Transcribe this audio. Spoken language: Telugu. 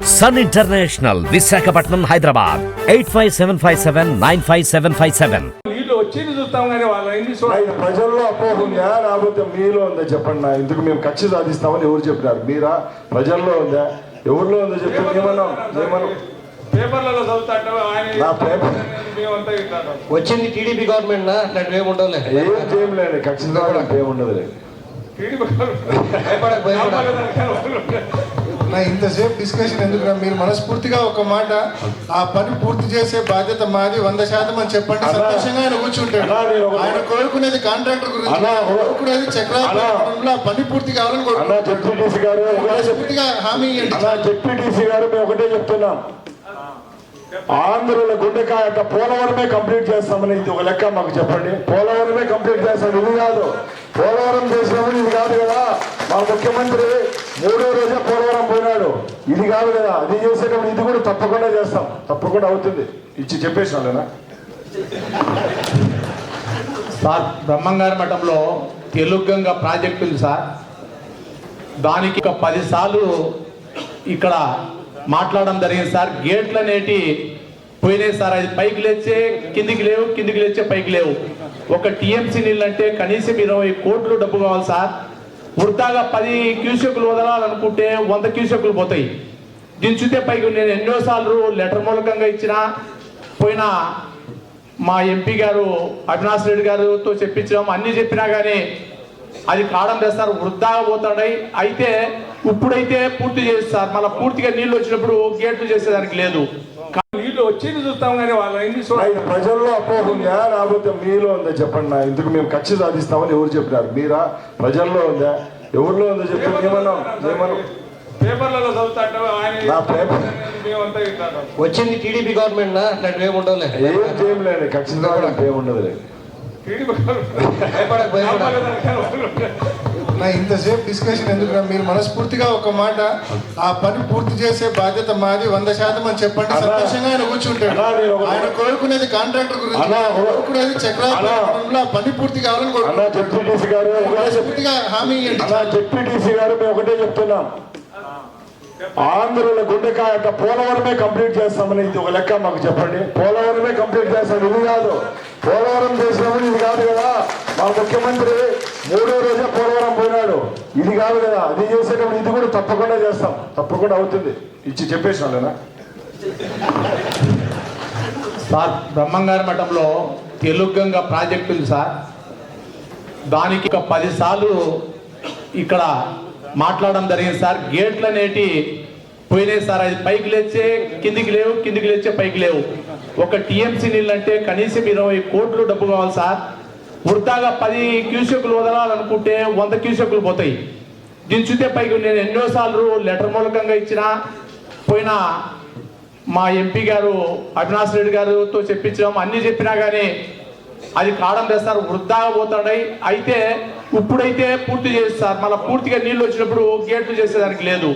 Sun international Visakhapatnam Hyderabad 8575795757. వీళ్ళు వచ్చేది చూస్తాం కానీ వాళ్ళ ప్రజల్లో అపోహ ఉందా లేకపోతే మీలో ఉందా చెప్పండి. ఇందుకు మేము కక్ష సాధిస్తామని ఎవరు చెప్పినారు? మీరా? ప్రజల్లో ఉందా? ఎవరిలో ఉందో చెప్పండి. పేపర్లలో చదువుతాడు నా పేపర్ వచ్చింది టీడీపీ గవర్నమెంట్ అట్లాంటివి ఏమి ఉండవు. ఏం లేదు, ఖచ్చితంగా ఏముండదు లేదు. ఇంతసేపు డిస్కషన్ ఎందుకు? మీరు మనస్ఫూర్తిగా ఒక మాట, ఆ పని పూర్తి చేసే బాధ్యత మాది 100% అని చెప్పండి. సంతోషంగా ఆయన కూర్చుంటాడు. ఆయన కోరుకునేది కాంట్రాక్టర్ గురించి, కోరుకునేది చక్రాల పని పూర్తి కావాలని పూర్తిగా హామీ జెడ్పీటీసీ గారు మేము ఒకటే చెప్తున్నాం, ఆంధ్రుల గుండెకాయ పోలవరమే కంప్లీట్ చేస్తామని ఇది ఒక లెక్క మాకు చెప్పండి. పోలవరమే కంప్లీట్ చేస్తాం, ఇది కాదు. పోలవరం చేసినప్పుడు ఇది కాదు కదా. మా ముఖ్యమంత్రి 3వ రోజే పోలవరం పోయినాడు, ఇది కాదు కదా. అది చేసేటప్పుడు ఇది కూడా తప్పకుండా చేస్తాం, తప్పకుండా అవుతుంది. ఇచ్చి చెప్పేసినా సార్, బ్రహ్మంగారి మఠంలో తెలుగంగ ప్రాజెక్టు ఉంది సార్. దానికి 10 సార్లు ఇక్కడ మాట్లాడడం జరిగింది సార్. గేట్లు అనేటి పోయినాయి సార్. అది పైకి లేచే కిందికి లేవు, కిందికి లేచే పైకి లేవు. ఒక టీఎంసీ నీళ్ళు అంటే కనీసం 20 కోట్లు డబ్బు కావాలి సార్. వృద్ధాగా 10 క్యూసెక్లు వదలాలనుకుంటే 100 క్యూసెక్లు పోతాయి. దించితే పైకి నేను ఎన్నోసార్లు లెటర్ మూలకంగా ఇచ్చిన, పోయిన మా ఎంపీ గారు అవినాష్ రెడ్డి గారితో చెప్పించడం అన్ని చెప్పినా కానీ అది కావడం లేదు సార్. వృద్ధాగా పోతాయి. అయితే ఇప్పుడైతే పూర్తి చేస్తారు, మళ్ళీ పూర్తిగా నీళ్ళు వచ్చినప్పుడు గేట్లు చేసేదానికి లేదు. వీళ్ళు వచ్చేది చూస్తాం కానీ వాళ్ళ ప్రజల్లో అపోహ ఉందా లేకపోతే మీలో ఉందా చెప్పండి. ఇందుకు మేము కక్ష సాధిస్తామని ఎవరు చెప్పినారు? మీరా? ప్రజల్లో ఉందా? ఎవరిలో ఉందో చెప్పండి. పేపర్లలో చదువుతాడు నా పేపర్ వచ్చింది టీడీపీ గవర్నమెంట్ అట్లాంటివి ఏమి ఉండవు. ఏం లేదు, ఖచ్చితంగా ఏముండదు లేదు. ఇంతసేపు డిస్కషన్ ఎందుకు? మీరు మనస్ఫూర్తిగా ఒక మాట, ఆ పని పూర్తి చేసే బాధ్యత మాది 100% అని చెప్పండి. సంతోషంగా ఆయన కూర్చుంటాడు. ఆయన కోరుకునేది కాంట్రాక్టర్ గురించి, కోరుకునేది చక్రాల పని పూర్తి కావాలని జెడ్పీటీసీ గారు పూర్తిగా హామీ జెడ్పీటీసీ గారు మేము ఒకటే చెప్తున్నాం, ఆంధ్రుల గుండెకాయ పోలవరమే కంప్లీట్ చేస్తామని ఇది ఒక లెక్క మాకు చెప్పండి. పోలవరమే కంప్లీట్ చేస్తాం, ఇది కాదు. పోలవరం చేసినప్పుడు ఇది కాదు కదా. మా ముఖ్యమంత్రి 3వ రోజే పోలవరం పోయినాడు, ఇది కాదు కదా. అది చేసేటప్పుడు ఇది కూడా తప్పకుండా చేస్తాం, తప్పకుండా అవుతుంది. ఇచ్చి చెప్పేసినా సార్, బ్రహ్మంగారి మఠంలో తెలుగంగ ప్రాజెక్టు ఉంది సార్. దానికి 10 సార్లు ఇక్కడ మాట్లాడడం జరిగింది సార్. గేట్లు అనేటి పోయినాయి సార్. అది పైకి లేచే కిందికి లేవు, కిందికి లేచే పైకి లేవు. ఒక టీఎంసీ నీళ్ళు అంటే కనీసం 20 కోట్లు డబ్బు కావాలి సార్. వృద్ధాగా 10 క్యూసెక్లు వదలాలనుకుంటే 100 క్యూసెక్లు పోతాయి. దించితే పైకి నేను ఎన్నోసార్లు లెటర్ మూలకంగా ఇచ్చిన, పోయిన మా ఎంపీ గారు అవినాష్ రెడ్డి గారితో చెప్పించడం అన్ని చెప్పినా కానీ అది కావడం లేదు సార్. వృద్ధాగా పోతాయి. అయితే ఇప్పుడైతే పూర్తి చేస్తారు, మళ్ళీ పూర్తిగా నీళ్ళు వచ్చినప్పుడు గేట్లు చేసేదానికి లేదు.